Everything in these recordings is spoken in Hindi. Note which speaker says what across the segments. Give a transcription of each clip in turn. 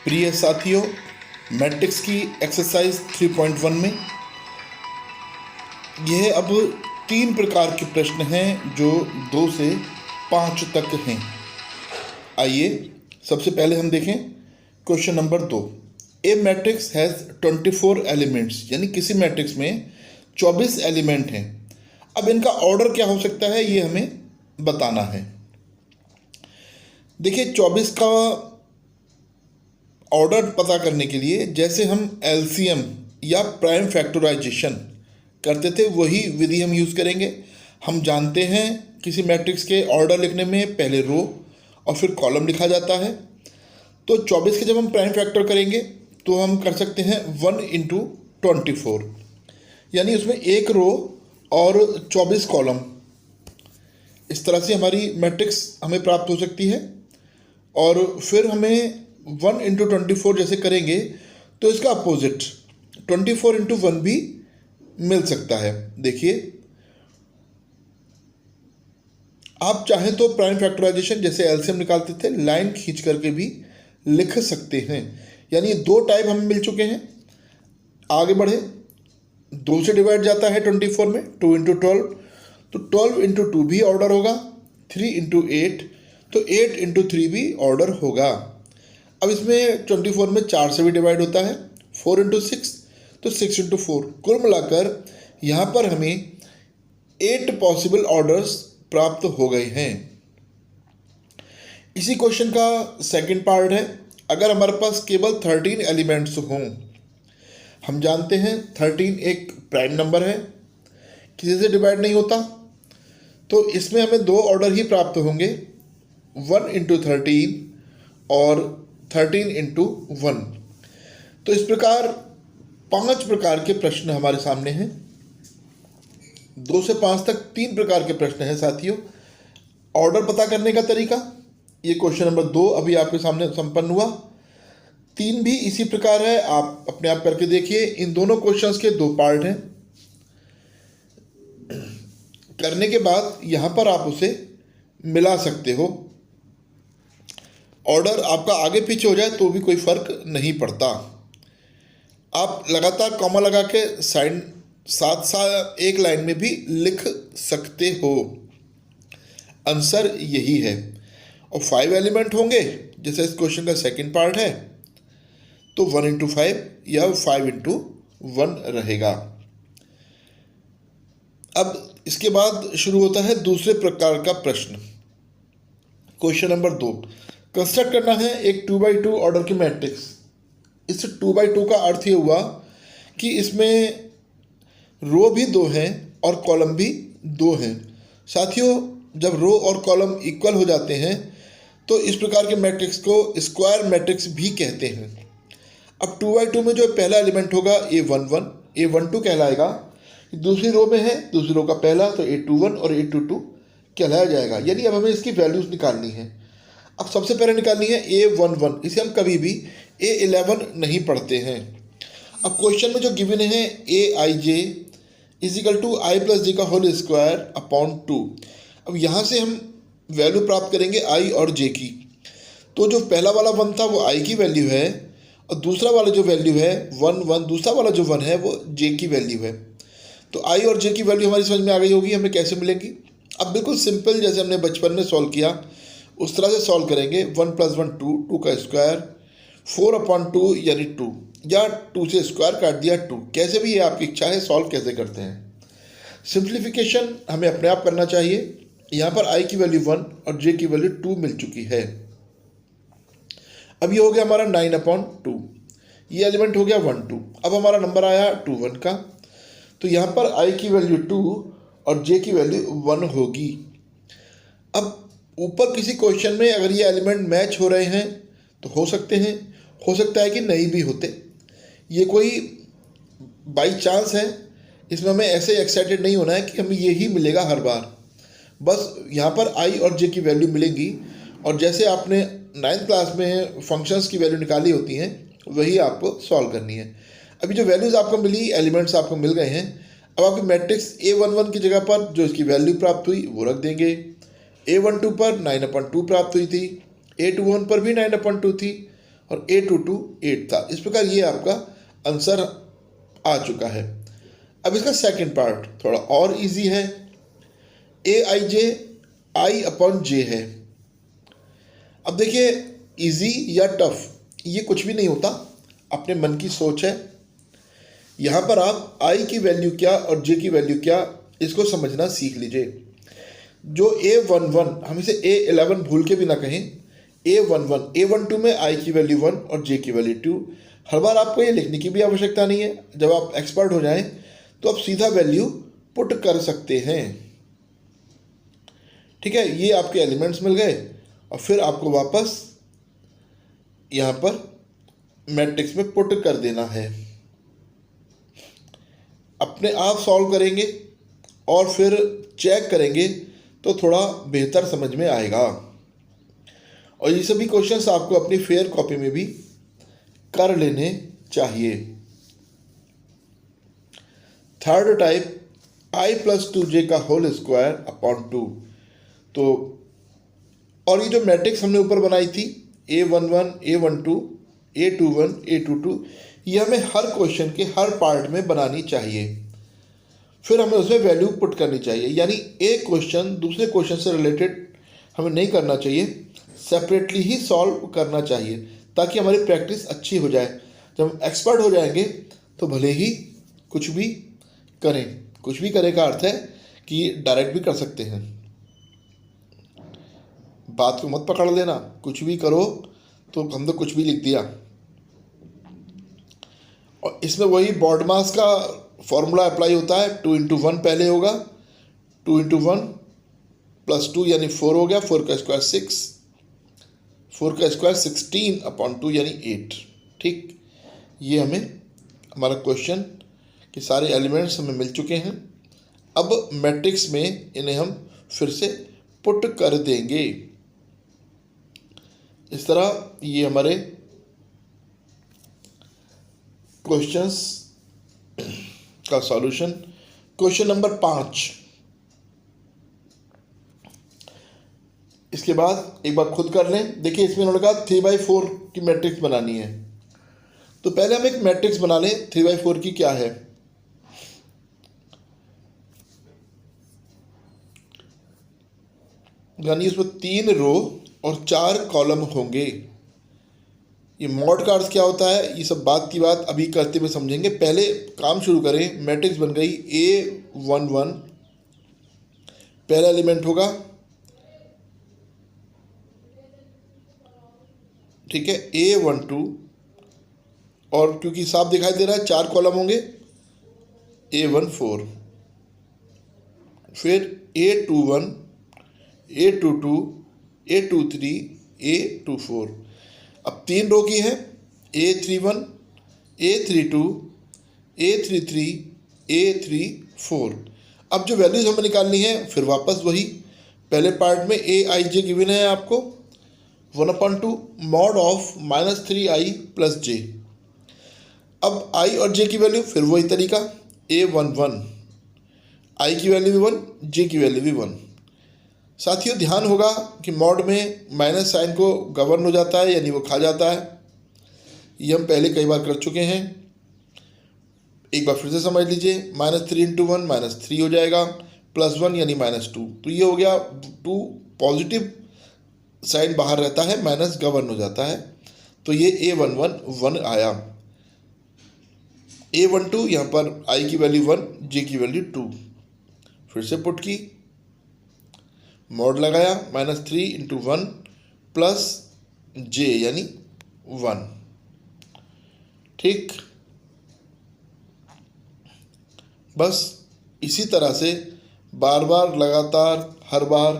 Speaker 1: प्रिय साथियों, मैट्रिक्स की एक्सरसाइज 3.1 में यह अब 3 प्रकार के प्रश्न हैं जो 2 से 5 तक हैं। आइए सबसे पहले हम देखें question number 2। A matrix has 24 elements, यानी किसी मैट्रिक्स में 24 एलिमेंट हैं। अब इनका ऑर्डर क्या हो सकता है ये हमें बताना है। देखिए 24 का ऑर्डर पता करने के लिए जैसे हम एलसीएम या प्राइम फैक्टराइजेशन करते थे वही विधि हम यूज़ करेंगे। हम जानते हैं किसी मैट्रिक्स के ऑर्डर लिखने में पहले रो और फिर कॉलम लिखा जाता है। तो 24 के जब हम प्राइम फैक्टर करेंगे तो हम कर सकते हैं 1 × 24, यानी उसमें एक रो और 24 कॉलम। इस तरह से हमारी मैट्रिक्स हमें प्राप्त हो सकती है। और फिर हमें 1 × 24 जैसे करेंगे तो इसका अपोजिट 24 × 1 भी मिल सकता है। देखिए आप चाहें तो प्राइम फैक्टराइजेशन जैसे एलसीएम निकालते थे लाइन खींच करके भी लिख सकते हैं। यानी 2 टाइप हमें मिल चुके हैं। आगे बढ़े, 2 से डिवाइड जाता है 24 में, 2 × 12, तो 12 × 2 भी ऑर्डर होगा, 3 × 8, तो 8 × 3 भी ऑर्डर होगा। अब इसमें 24 में 4 से भी डिवाइड होता है, 4 × 6, तो 6 × 4। कुल मिलाकर यहाँ पर हमें 8 पॉसिबल ऑर्डर्स प्राप्त हो गए हैं। इसी क्वेश्चन का सेकंड पार्ट है, अगर हमारे पास केवल 13 एलिमेंट्स हों। हम जानते हैं 13 एक प्राइम नंबर है, किसी से डिवाइड नहीं होता, तो इसमें हमें 2 ऑर्डर ही प्राप्त होंगे, 1 × 13 और 13 × 1। तो इस प्रकार 5 प्रकार के प्रश्न हमारे सामने हैं। 2 से 5 तक 3 प्रकार के प्रश्न हैं साथियों। ऑर्डर पता करने का तरीका, ये क्वेश्चन नंबर 2 अभी आपके सामने संपन्न हुआ। 3 भी इसी प्रकार है, आप अपने आप करके देखिए। इन दोनों क्वेश्चंस के 2 पार्ट हैं। करने के बाद यहाँ पर आप उसे मिला सकते हो। ऑर्डर आपका आगे पीछे हो जाए तो भी कोई फर्क नहीं पड़ता। आप लगातार कॉमा लगा के साइन साथ साथ एक लाइन में भी लिख सकते हो। आंसर यही है। और 5 एलिमेंट होंगे जैसे इस क्वेश्चन का सेकंड पार्ट है, तो 1 × 5 या 5 × 1 रहेगा। अब इसके बाद शुरू होता है दूसरे प्रकार का प्रश्न। क्वेश्चन नंबर 2, कंस्ट्रक्ट करना है एक 2x2 ऑर्डर की मैट्रिक्स। इस 2x2 का अर्थ ये हुआ कि इसमें रो भी 2 हैं और कॉलम भी 2 हैं। साथियों, जब रो और कॉलम इक्वल हो जाते हैं तो इस प्रकार के मैट्रिक्स को स्क्वायर मैट्रिक्स भी कहते हैं। अब 2x2 में जो पहला एलिमेंट होगा A11, A12 कहलाएगा। दूसरी रो में है, दूसरी रो का पहला, तो A21 और A22 कहलाया जाएगा। यानी अब हमें इसकी वैल्यूज़ निकालनी है। अब सबसे पहले निकालनी है A11, इसे हम कभी भी A11 नहीं पढ़ते हैं। अब क्वेश्चन में जो गिवन है Aij = I + j का होल स्क्वायर अपॉन 2। अब यहाँ से हम वैल्यू प्राप्त करेंगे i और j की। तो जो पहला वाला 1 था वो i की वैल्यू है, और दूसरा वाला जो वैल्यू है 1 1, दूसरा वाला जो 1 है वो j की वैल्यू है। तो i और j की वैल्यू हमारी समझ में आ गई होगी हमें कैसे मिलेंगी। अब बिल्कुल सिंपल जैसे हमने बचपन में सॉल्व किया उस तरह से सॉल्व करेंगे। 1 + 1 2, 2 का स्क्वायर, 4/2 यानी 2, या 2 से स्क्वायर काट दिया 2। कैसे भी ये आपकी इच्छा है, सॉल्व कैसे करते हैं। सिंप्लीफिकेशन हमें अपने आप करना चाहिए। यहाँ पर i की वैल्यू 1 और j की वैल्यू 2 मिल चुकी है। अब ये हो गया हमारा 9/2, ये एलिमेंट हो गया 1 2। अब हमारा नंबर आया 2 1 का, तो यहाँ पर i की वैल्यू 2 और j की वैल्यू 1 होगी। अब ऊपर किसी क्वेश्चन में अगर ये एलिमेंट मैच हो रहे हैं तो हो सकते हैं, हो सकता है कि नहीं भी होते। ये कोई बाई चांस है, इसमें हमें ऐसे एक्साइटेड नहीं होना है कि हमें यही मिलेगा हर बार। बस यहाँ पर i और j की वैल्यू मिलेंगी, और जैसे आपने 9th क्लास में फंक्शंस की वैल्यू निकाली होती हैं वही आपको सॉल्व करनी है। अभी जो वैल्यूज़ आपको मिली, एलिमेंट्स आपको मिल गए हैं, अब आपकी मैट्रिक्स A11 की जगह पर जो इसकी वैल्यू प्राप्त हुई वो रख देंगे। A12 पर 9/2 प्राप्त हुई थी, A21 पर भी 9/2 थी, और A22 8 था। इस प्रकार ये आपका आंसर आ चुका है। अब इसका सेकंड पार्ट थोड़ा और इजी है। AIJ I अपॉन J है। अब देखिए इजी या टफ ये कुछ भी नहीं होता, अपने मन की सोच है। यहाँ पर आप I की वैल्यू क्या और J की वैल्यू क्या इसको समझना सीख लीजिए। जो A11 हम इसे A11 भूल के भी ना कहें, A11 A12 में I की वैल्यू 1 और J की वैल्यू 2। हर बार आपको ये लिखने की भी आवश्यकता नहीं है। जब आप एक्सपर्ट हो जाएं तो आप सीधा वैल्यू पुट कर सकते हैं। ठीक है, ये आपके एलिमेंट्स मिल गए और फिर आपको वापस यहाँ पर मैट्रिक्स में पुट कर देना है। अपने आप सॉल्व करेंगे और फिर चेक करेंगे तो थोड़ा बेहतर समझ में आएगा। और ये सभी क्वेश्चंस आपको अपनी फेयर कॉपी में भी कर लेने चाहिए। थर्ड टाइप I + 2j का होल स्क्वायर अपॉन 2। तो और ये जो मैट्रिक्स हमने ऊपर बनाई थी A11 A12 A21 A22, ये हमें हर क्वेश्चन के हर पार्ट में बनानी चाहिए। फिर हमें उसमें वैल्यू पुट करनी चाहिए, यानी एक क्वेश्चन दूसरे क्वेश्चन से रिलेटेड हमें नहीं करना चाहिए, सेपरेटली ही सॉल्व करना चाहिए ताकि हमारी प्रैक्टिस अच्छी हो जाए। जब हम एक्सपर्ट हो जाएंगे तो भले ही कुछ भी करें, कुछ भी करें का अर्थ है कि डायरेक्ट भी कर सकते हैं। बात को मत पकड़ लेना, कुछ भी करो तो हम तो कुछ भी लिख दिया। और इसमें वही बॉड मास का फॉर्मूला अप्लाई होता है। 2 × 1 पहले होगा, 2 × 1 + 2 यानी 4 हो गया, 4 का स्क्वायर 6, 4 का स्क्वायर 16 अपॉन 2 यानी 8। ठीक, ये हमें हमारा क्वेश्चन के सारे एलिमेंट्स हमें मिल चुके हैं। अब मैट्रिक्स में इन्हें हम फिर से पुट कर देंगे। इस तरह ये हमारे क्वेश्चंस का सॉल्यूशन। Question number 5। इसके बाद एक बार खुद कर लें। देखिए इसमें उन्होंने कहा 3/4 की मैट्रिक्स बनानी है। तो पहले हम एक मैट्रिक्स बना लें 3/4 की क्या है। यानी इसमें 3 रो और 4 कॉलम होंगे। ये मॉड का अर्थ क्या होता है, ये सब बात की बात अभी करते हुए समझेंगे। पहले काम शुरू करें। मैट्रिक्स बन गई A11, पहला एलिमेंट होगा, ठीक है, A12, और क्योंकि साफ दिखाई दे रहा है 4 कॉलम होंगे, A14, फिर A21 A22 A23 A24। अब 3 रो की है, A31 A32 A33 A34। अब जो वैल्यूज हमें निकालनी है फिर वापस वही पहले पार्ट में AIJ गिवन है आपको 1/2 मॉड ऑफ -3i + j। अब i और j की वैल्यू फिर वही तरीका, A11, i की वैल्यू भी 1 j की वैल्यू भी 1। साथियों ध्यान होगा कि मॉड में माइनस साइन को गवर्न हो जाता है, यानी वो खा जाता है। ये हम पहले कई बार कर चुके हैं, एक बार फिर से समझ लीजिए। -3 × 1 -3 हो जाएगा, +1 यानी -2। तो ये हो गया 2 पॉजिटिव साइन बाहर रहता है, माइनस गवर्न हो जाता है। तो ये A11 1 आया। A12 यहाँ पर i की वैल्यू 1 j की वैल्यू 2। फिर से पुट की, मॉड लगाया, -3 × 1 + j यानी 1। ठीक, बस इसी तरह से बार बार लगातार हर बार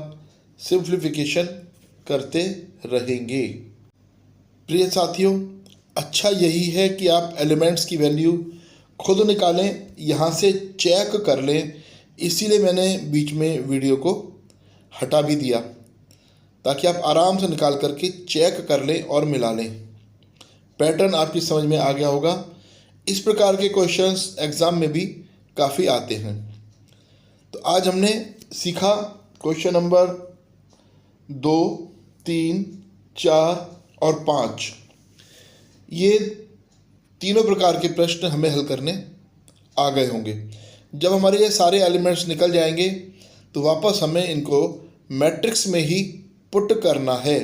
Speaker 1: सिंप्लीफिकेशन करते रहेंगे। प्रिय साथियों, अच्छा यही है कि आप एलिमेंट्स की वैल्यू खुद निकालें, यहाँ से चेक कर लें। इसीलिए मैंने बीच में वीडियो को हटा भी दिया ताकि आप आराम से निकाल करके चेक कर लें और मिला लें। पैटर्न आपकी समझ में आ गया होगा। इस प्रकार के क्वेश्चंस एग्ज़ाम में भी काफ़ी आते हैं। तो आज हमने सीखा क्वेश्चन नंबर 2, 3, 4 और 5। ये तीनों प्रकार के प्रश्न हमें हल करने आ गए होंगे। जब हमारे ये सारे एलिमेंट्स निकल जाएंगे तो वापस हमें इनको मैट्रिक्स में ही पुट करना है,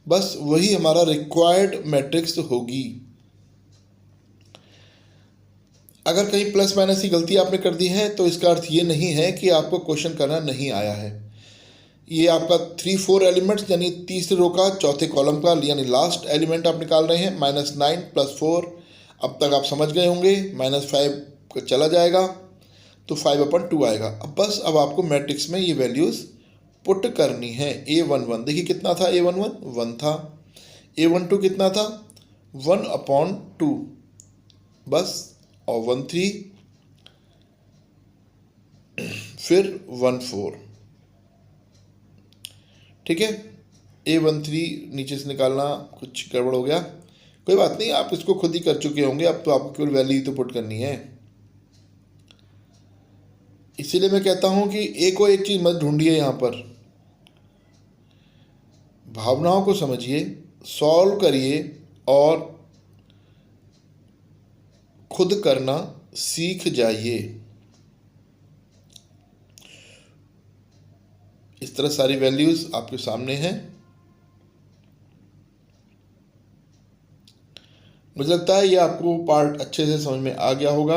Speaker 1: बस वही हमारा रिक्वायर्ड मैट्रिक्स होगी। अगर कहीं प्लस माइनस की गलती आपने कर दी है तो इसका अर्थ ये नहीं है कि आपको क्वेश्चन करना नहीं आया है। ये आपका 3-4 एलिमेंट्स यानी तीसरे रो का चौथे कॉलम का यानी लास्ट एलिमेंट आप निकाल रहे हैं। -9 + 4, अब तक आप समझ गए होंगे। -5 चला जाएगा तो 5/2 आएगा। अब आपको मैट्रिक्स में ये वैल्यूज़ पुट करनी है। A11 देखिए कितना था, A11 1 था। A12 कितना था, 1/2 बस, और 13 फिर 14। ठीक है, A13 नीचे से निकालना कुछ गड़बड़ हो गया, कोई बात नहीं, आप इसको खुद ही कर चुके होंगे। अब तो आपको केवल वैल्यू ही तो पुट करनी है। इसीलिए मैं कहता हूं कि एक को एक चीज़ मत ढूंढिए, यहाँ पर भावनाओं को समझिए, सॉल्व करिए और खुद करना सीख जाइए। इस तरह सारी वैल्यूज़ आपके सामने हैं। मुझे लगता है ये आपको पार्ट अच्छे से समझ में आ गया होगा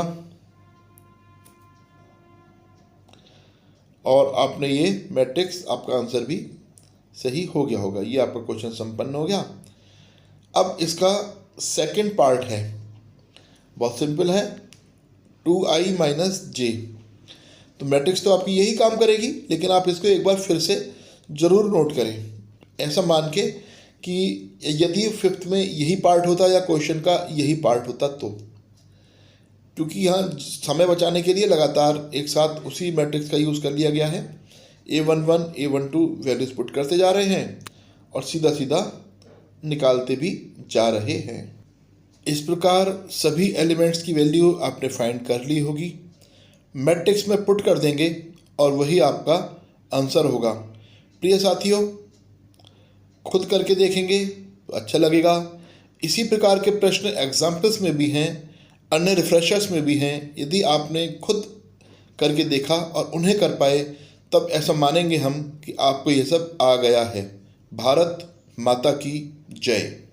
Speaker 1: और आपने ये मैट्रिक्स, आपका आंसर भी सही हो गया होगा। ये आपका क्वेश्चन संपन्न हो गया। अब इसका सेकंड पार्ट है, बहुत सिंपल है, 2i - j। तो मैट्रिक्स तो आपकी यही काम करेगी, लेकिन आप इसको एक बार फिर से ज़रूर नोट करें, ऐसा मान के कि यदि फिफ्थ में यही पार्ट होता या क्वेश्चन का यही पार्ट होता तो, क्योंकि यहाँ समय बचाने के लिए लगातार एक साथ उसी मैट्रिक्स का यूज़ कर लिया गया है। A11 A12 वैल्यूज पुट करते जा रहे हैं और सीधा सीधा निकालते भी जा रहे हैं। इस प्रकार सभी एलिमेंट्स की वैल्यू आपने फाइंड कर ली होगी, मैट्रिक्स में पुट कर देंगे और वही आपका आंसर होगा। प्रिय साथियों, खुद करके देखेंगे तो अच्छा लगेगा। इसी प्रकार के प्रश्न एग्जाम्पल्स में भी हैं, अन्य रिफ्रेशर्स में भी हैं। यदि आपने खुद करके देखा और उन्हें कर पाए तब ऐसा मानेंगे हम कि आपको ये सब आ गया है। भारत माता की जय।